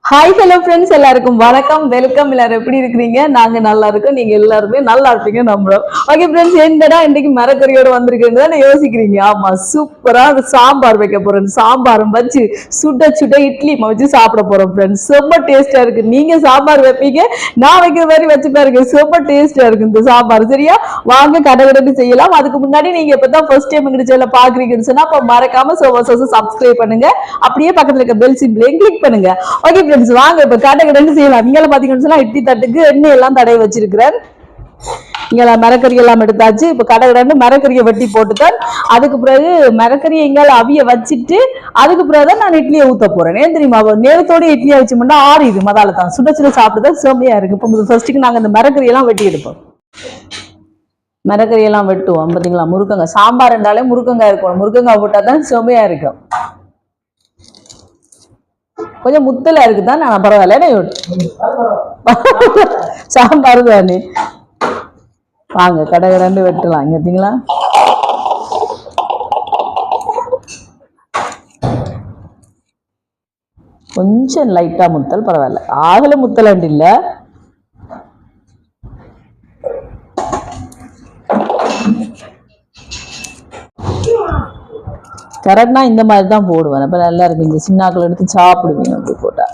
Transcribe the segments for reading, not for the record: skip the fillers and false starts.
Hi hello friends, எல்லாருக்கும் வணக்கம், welcome. எல்லாரும் எப்படி இருக்கிறீங்க? நாங்க நல்லா இருக்கோம், நீங்க எல்லாருமே நல்லா இருப்பீங்க நம்புறோம். ஓகே ஃப்ரெண்ட்ஸ், என்னடா இன்னைக்கு மரக்கறியோட வந்திருக்குன்னு யோசிக்கிறீங்க. ஆமா, சூப்பரா சாம்பார் வைக்க போறேன். சாம்பாரும் வச்சு சுட சுட இட்லி வச்சு சாப்பிட போறோம் ஃப்ரெண்ட்ஸ். செம்ம டேஸ்டா இருக்கு. நீங்க சாம்பார் வைப்பீங்க, நான் வைக்கிற மாதிரி வச்சு பாருங்க, செம்ம டேஸ்டா இருக்கு இந்த சாம்பார். சரியா, வாங்க கடகடன்னு செய்யலாம். அதுக்கு முன்னாடி நீங்க இப்பதான் ஃபர்ஸ்ட் டைம் எங்க சேனலை பாக்குறீங்கன்னு சொன்னா அப்ப மறக்காம சப்ஸ்கிரைப் பண்ணுங்க. அப்படியே பக்கத்துல இருக்க பெல் சிம்பிளையும் கிளிக் பண்ணுங்க. ஓகே ஃப்ரெண்ட்ஸ், வாங்க இப்ப கடகடன்னு செய்யலாம். இங்க பாத்தீங்கன்னு சொன்னா இட்லி தட்டுக்கு எண்ணெய் எல்லாம் தடவை வச்சிருக்கிறேன். இங்க மரக்கறி எல்லாம் எடுத்தாச்சு. இப்ப கடகடன்னு மரக்கறியை வெட்டி போட்டுதான் அதுக்கு பிறகு மரக்கறியை எங்கால அவிய வச்சுட்டு அதுக்கு பிறகுதான் நான் இட்லியை ஊத்த போறேன். ஏன் தெரியுமா, நேரத்தோட இட்லியை வச்சு மட்டும் ஆறிது மதால தான் சுட சுட சாப்பிட்டுதான் செம்மையா இருக்கு. இப்போ ஃபர்ஸ்ட்டுக்கு நாங்க இந்த மரக்கறி எல்லாம் வெட்டி எடுப்போம். மரக்கறி எல்லாம் வெட்டுவோம். பாத்தீங்களா, முருக்கங்காய் சாம்பார் என்றாலே முருக்கங்காய் இருக்கணும். முருக்கங்காய் போட்டாதான் செம்மையா இருக்கும். கொஞ்சம் முத்தலா இருக்குதான், நான் பரவாயில்ல சாம்பார் தானே. வாங்க கடகடன்னு வெட்டலாம். பார்த்தீங்களா, கொஞ்சம் லைட்டா முத்தல் பரவாயில்ல, ஆகல முத்தலாண்டு இல்ல. கரெக்டா இந்த மாதிரி தான் போடுவேன். அப்ப நல்லா இருக்கு. இந்த சின்னாக்கள் எடுத்து சாப்பிடுவீங்க அப்படி போட்டா.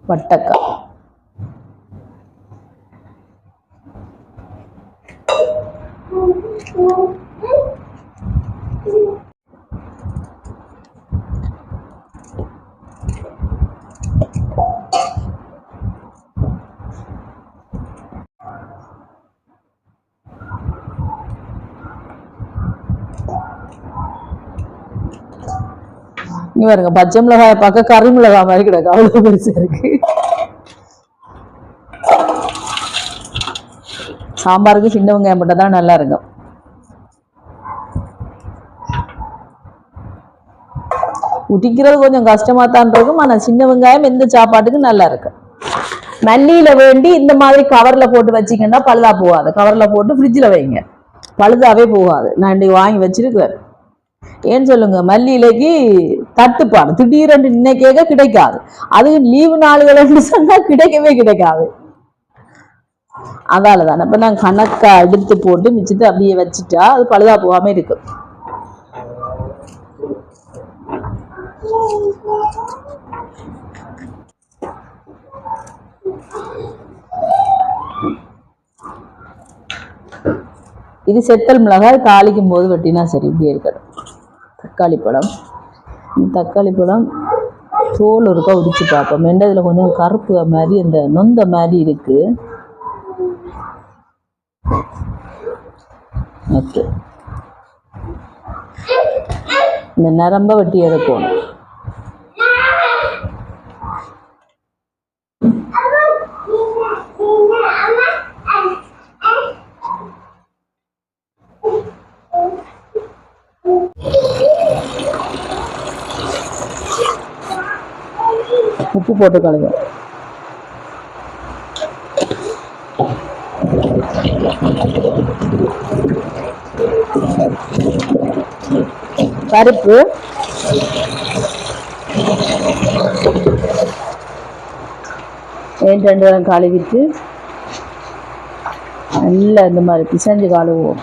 வட்டக்காய் பாருங்க, பச்சை மிளகாய பார்க்க கறி மிளகாய் மாதிரி கிடக்கு, அவ்வளவு பெருசா இருக்கு. சாம்பாருக்கு சின்ன வெங்காயம் போட்டால் தான் நல்லா இருக்கும். உதிக்கிறது கொஞ்சம் கஷ்டமா தான் இருக்கும், ஆனால் சின்ன வெங்காயம் எந்த சாப்பாட்டுக்கு நல்லா இருக்கும். மல்லியில வேண்டி இந்த மாதிரி கவர்ல போட்டு வச்சிங்கன்னா பழுதா போகாது. கவர்ல போட்டு ஃப்ரிட்ஜில் வைங்க, பழுதாவே போகாது. நான் இன்னைக்கு வாங்கி வச்சிருக்கிறேன். ஏன்னு சொல்லுங்க, மல்லி இலைக்கு தட்டுப்பாடு திடீரென்று இன்னைக்கேக கிடைக்காது. அது லீவு நாளுகள் சொன்னா கிடைக்கவே கிடைக்காது. அதாலதான் இப்ப நான் கணக்கா எடுத்து போட்டு மிச்சத்தை அப்படியே வச்சுட்டா அது பழுதா போகாம இருக்கு. இது செத்தல் மிளகாய் தாளிக்கும் போது வெட்டினா சரி, இப்படியே இருக்கட்டும். தக்காளி பழம், தக்காளி பழம் தோல் இருக்கா உரிச்சு பார்ப்போம். மெண்டதுல கொஞ்சம் கருப்பு மாதிரி அந்த நொந்த மாதிரி இருக்கு. ஓகே, இந்த நரம்ப வெட்டி எடுக்கணும். உப்பு போட்டு கழுவு. பருப்பு ரெண்டு வாரம் கழுவிட்டு நல்லா இந்த மாதிரி பிசைஞ்சு கழுவுவோம்.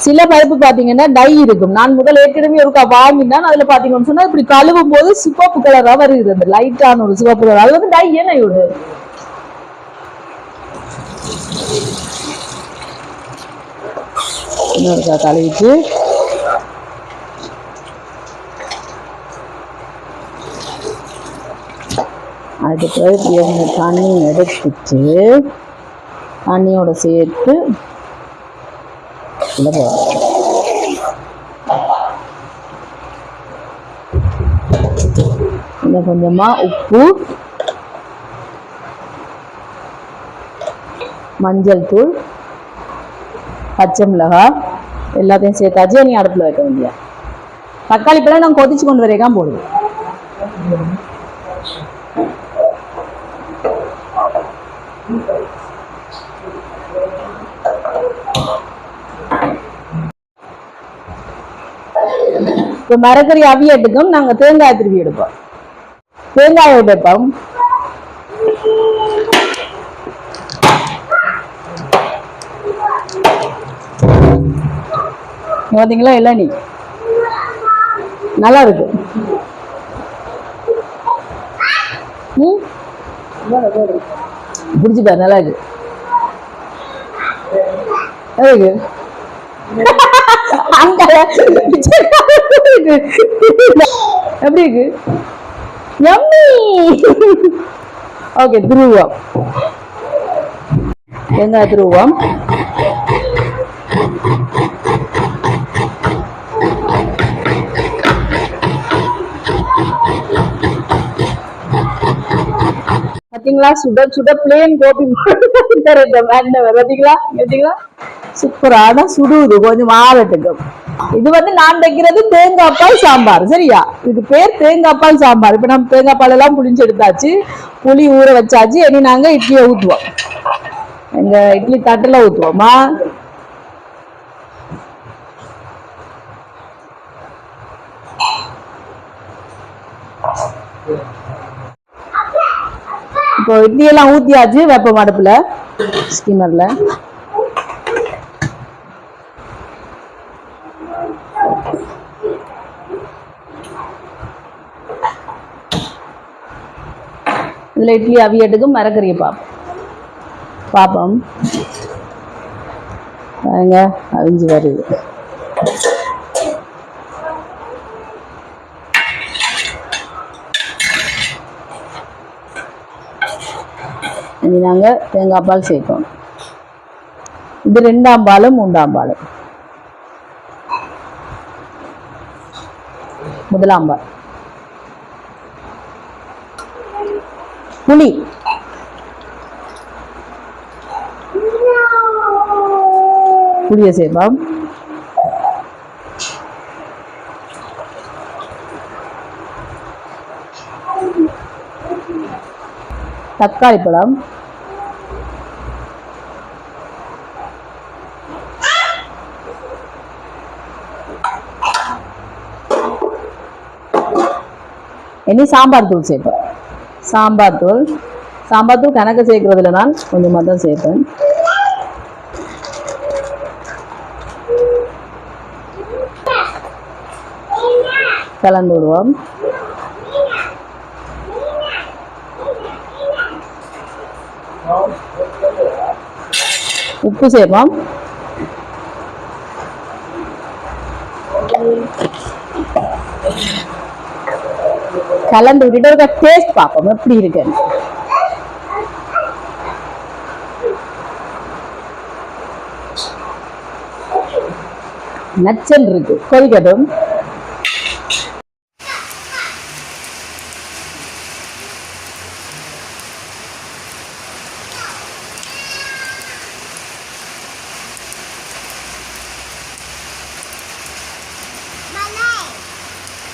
சில பருப்பு பாத்தீங்கன்னா டை இருக்கும். நான் முதல் ஏற்கனவே ஒருக்கா வாங்கினேன். அதுல பாத்தீங்கன்னு சொன்னா இப்படி கழுவும் போது சிவப்பு கலரா வருது, அந்த லைட்டான ஒரு சிவப்பு கலர். அது வந்து டை என்ன இவரு இன்னொருக்கா கழுவிட்டு அதுக்கு பிறகு தண்ணி எடுத்துட்டு தண்ணியோட சேர்த்து இல்லை போகிறோம். இன்னும் கொஞ்சமாக உப்பு, மஞ்சள் தூள், பச்சை மிளகாய் எல்லாத்தையும் சேர்த்தாச்சு. நீ அடுப்பில் வைக்க வேண்டிய தக்காளி பழம் நான் கொதிச்சு கொண்டு வரைக்கான் போடுவேன். இப்போ மரக்கறி அவியட்டுக்கும் நாங்கள் தேங்காய் திருவி எடுப்போம். தேங்காய் எடுப்போம். பார்த்தீங்களா இளநீ நல்லா இருக்கு. பிடிச்சிப்பா நல்லா இருக்கு. எப்படி இருக்கு? ஓகே, துருவம் வெங்காய துருவம். பாத்தீங்களா சுட சுட பிளேன் கோபி பாத்தீங்களா சூப்பரான சுடுது கொஞ்சம் ஆறட்டுக்கும். இது வந்து நான் வைக்கிறது தேங்காய் பால் சாம்பார். சரியா, இது பேர் தேங்காய் பால் சாம்பார். இப்ப நம்ம தேங்காய் பால் எல்லாம் புளிஞ்சு எடுத்தாச்சு, புளி ஊற வச்சாச்சு. இனி நாங்க இட்லியை ஊத்துவோம். எங்க இட்லி தட்டுல ஊத்துவோமா? இப்போ இட்லி எல்லாம் ஊத்தியாச்சு. வெப்பம் அடுப்புல ஸ்டீமர்ல. இதுல இட்லி அவியட்டுக்கும் மரக்கறியை பாப்போம். பாருங்க அவிஞ்சு வருது. இனி நாங்கள் தேங்காய் பால் சேர்க்கணும். இது 2ஆம் பால் 3ஆம் பால். 1ஆம் பால். புளி புளியை சேர்ப்போம். தக்காளி பழம், இனி சாம்பார் தூள் சேர்ப்பேன். சாம்பார் தூள் கணக்கு சேர்க்கறதுல நான் கொஞ்சமாக தான் சேர்ப்பேன். கலந்து விடுவோம். உப்பு சேர்ப்போம். கலந்து விட்டுட்டு ஒரு டேஸ்ட் பார்ப்போம் எப்படி இருக்கு. நச்சன் இருக்கு, கொதிக்கட்டும்.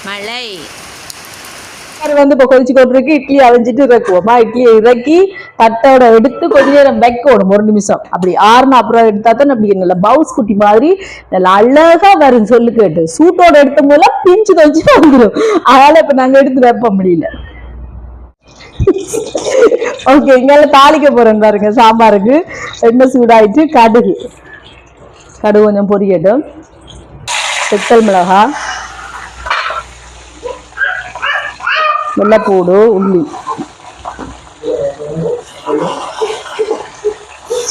மழை வந்து இப்போ கொதிச்சு கொண்டிருக்கு. இட்லி அவிஞ்சிட்டு இறக்குவோமா? இட்லியை இறக்கி தட்டோட எடுத்து கொஞ்ச நேரம் வைக்கணும், 1 நிமிஷம். அப்படி ஆறுனா அப்புறம் எடுத்தா தான் அப்படி நல்ல பவுஸ் குட்டி மாதிரி நல்லா அழகா வரும். சொல்லு கேட்டு சூட்டோட எடுத்த போல பிஞ்சு தொலைச்சு வந்துடும். அதனால இப்ப நாங்க எடுத்து வைப்ப முடியல. ஓகே, இங்கால தாளிக்க போறோம் பாருங்க. சாம்பாருக்கு எண்ணெய் சூடாயிட்டு கடுகு கொஞ்சம் பொரியட்டும். வெத்தல் மிளகாய், வெள்ளைப்பூடு, உள்ளி,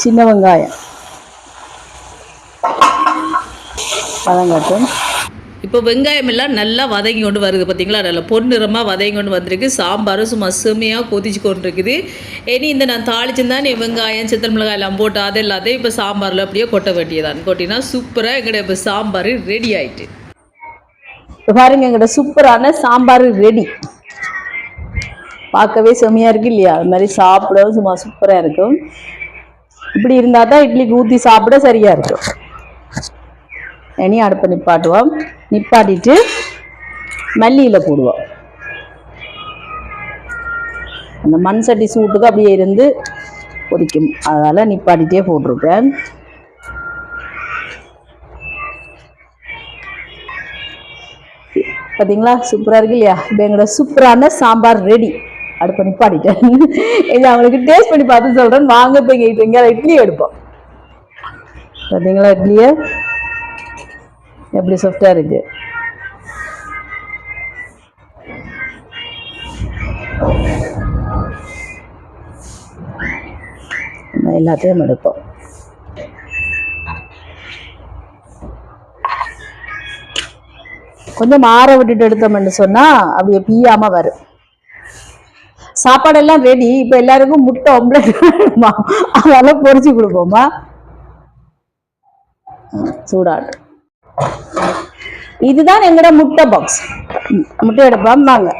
சின்ன வெங்காயம், பழங்கட்டும். இப்போ வெங்காயம் எல்லாம் நல்லா வதங்கி கொண்டு வருது. பார்த்தீங்களா, நல்லா பொன்னிறமாக வதங்கி கொண்டு வந்திருக்கு. சாம்பாரும் சும்மா செம்மையாக கொதிச்சு கொண்டு இருக்குது. இனி இந்த நான் தாளிச்சுருந்தா வெங்காயம் சித்தல் மிளகாய் எல்லாம் போட்டு அது எல்லாத்தையும் இப்போ சாம்பாரில் அப்படியே கொட்ட வேண்டியதான். கொட்டினா சூப்பராக எங்கள்ட இப்போ சாம்பார் ரெடி ஆயிட்டு. பாருங்க, எங்கள்ட சூப்பரான சாம்பார் ரெடி. பார்க்கவே செம்மையா இருக்கு இல்லையா? அது மாதிரி சாப்பிடவும் சும்மா சூப்பரா இருக்கும். இப்படி இருந்தா தான் இட்லிக்கு ஊற்றி சாப்பிட சரியா இருக்கும். இனி அடுப்பை நிப்பாட்டுவோம். நிப்பாட்டிட்டு மல்லியில போடுவோம். அந்த மண் சட்டி சூட்டுக்கு அப்படியே இருந்து கொதிக்கும். அதனால நிப்பாட்டிட்டே போட்டிருக்கேன். பார்த்தீங்களா சூப்பராக இருக்கு இல்லையா? இப்போ எங்களோட சூப்பரான சாம்பார் ரெடி. அடுப்பை நிப்பாட்டிட்டேன். இதை அவங்களுக்கு டேஸ்ட் பண்ணி பார்த்து சொல்கிறேன். வாங்க இப்போ இங்கே இட்லி எடுப்போம். பார்த்தீங்களா இட்லியை எப்படி சாஃப்டாக இருக்கு. எல்லாத்தையும் எடுப்போம். கொஞ்சம் ஆற விட்டுட்டு எடுத்தோம்னு சொன்னா அப்படியே பியாம வரும். சாப்பாடெல்லாம் ரெடி. இப்ப எல்லாருக்கும் முட்டை ஆம்லெட் வேணுமா, அதெல்லாம் பொரிச்சு கொடுப்போமா. சூடாடு. இதுதான் எங்கட முட்டை பாக்ஸ். முட்டை எடுப்போம் வாங்க.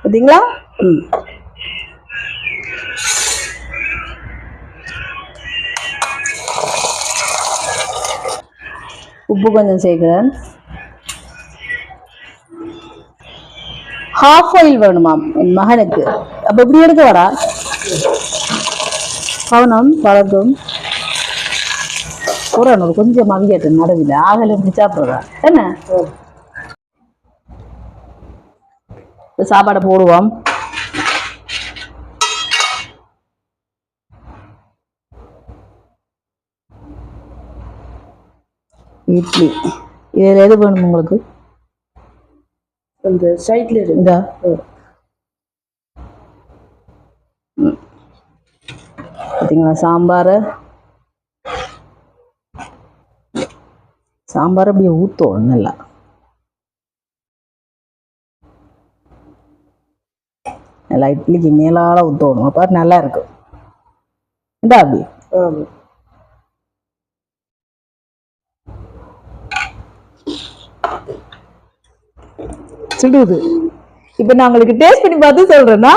பார்த்தீங்களா? உப்பு கொஞ்சம் சேர்க்கிறேன். ஹாஃப் ஆயில் வேணுமாம் என் மகனுக்கு. அப்ப இப்படி எடுக்க வரா கவனம் பழக்கம் போறணும். கொஞ்சம் மவியட்டு நடுவில் ஆகல இப்படி சாப்பிடுறா என்ன. சாப்பாடை போடுவோம். இட்லி இதில் எது வேணும் உங்களுக்கு? அந்த சைட்ல இருந்தா பார்த்தீங்களா சாம்பார் அப்படியே ஊற்றும் நல்லா. நல்லா இட்லிக்கு மேலால ஊற்றணும். அப்போ நல்லா இருக்கும். இந்தா அப்படி சுடுது. இப்போ நான் உங்களுக்கு டேஸ்ட் பண்ணி பார்த்து சொல்றேன்னா.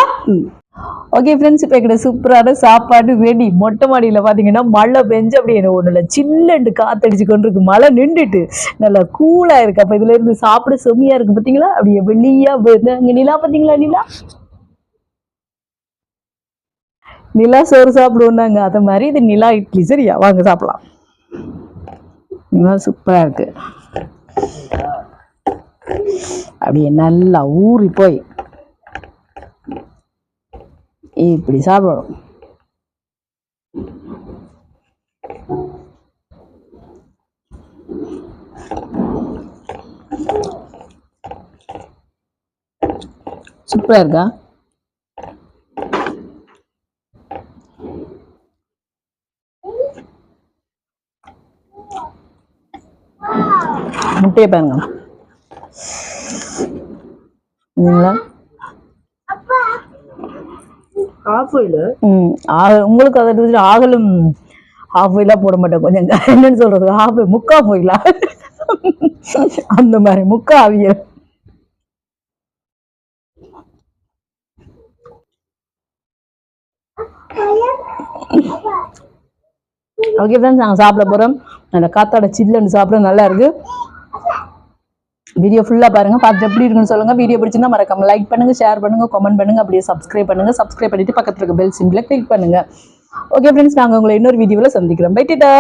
ஓகே ஃப்ரெண்ட்ஸ், இப்போ எங்கிட்ட சூப்பரான சாப்பாடு ரெடி. மொட்டை மாடியில் பார்த்தீங்கன்னா மழை பெஞ்சு அப்படி என்ன ஒன்றும் இல்லை, சில்லண்டு காத்தடிச்சு கொண்டு இருக்கு. மழை நின்றுட்டு நல்லா கூலாக இருக்கு. அப்போ இதுல இருந்து சாப்பிட செம்மையா இருக்கு. பார்த்தீங்களா அப்படியே வெளியா அங்கே நிலா பார்த்தீங்களா? நிலா சோறு சாப்பிடுவோம்னாங்க, அதை மாதிரி இது நிலா இட்லி. சரியா வாங்க சாப்பிடலாம். சூப்பராக இருக்கு. அப்படியே நல்லா ஊறி போய் இப்படி சாப்பிடணும். சூப்பரா இருக்கா? முட்டையை பாருங்க. உங்களுக்கு அதை ஆகலும் ஹாஃப் ஆயிலா போட மாட்டேன். கொஞ்சம் என்னன்னு சொல்றது, ஹாஃப் முக்கா போயிலா அந்த மாதிரி முக்கா அவியல். ஓகே ஃப்ரெண்ட்ஸ், நாங்கள் சாப்பிட போறோம். நல்ல காத்தாட சில்லுன்னு சாப்பிட நல்லா இருக்கு. வீடியோ ஃபுல்லாக பாருங்க, பார்த்துட்டு எப்படி இருக்குன்னு சொல்லுங்க. வீடியோ பிடிச்சிருந்தா மறக்காம லைக் பண்ணுங்க, ஷேர் பண்ணுங்க, கமெண்ட் பண்ணுங்க, அப்படியே சப்ஸ்கிரைப் பண்ணுங்க. சப்ஸ்கிரைப் பண்ணிட்டு பக்கத்துல இருக்க பெல் சிம்பிளை கிளிக் பண்ணுங்க. ஓகே ஃப்ரெண்ட்ஸ், நாங்கள் உங்களை இன்னொரு வீடியோவில் சந்திக்கிறோம். பை டாடா.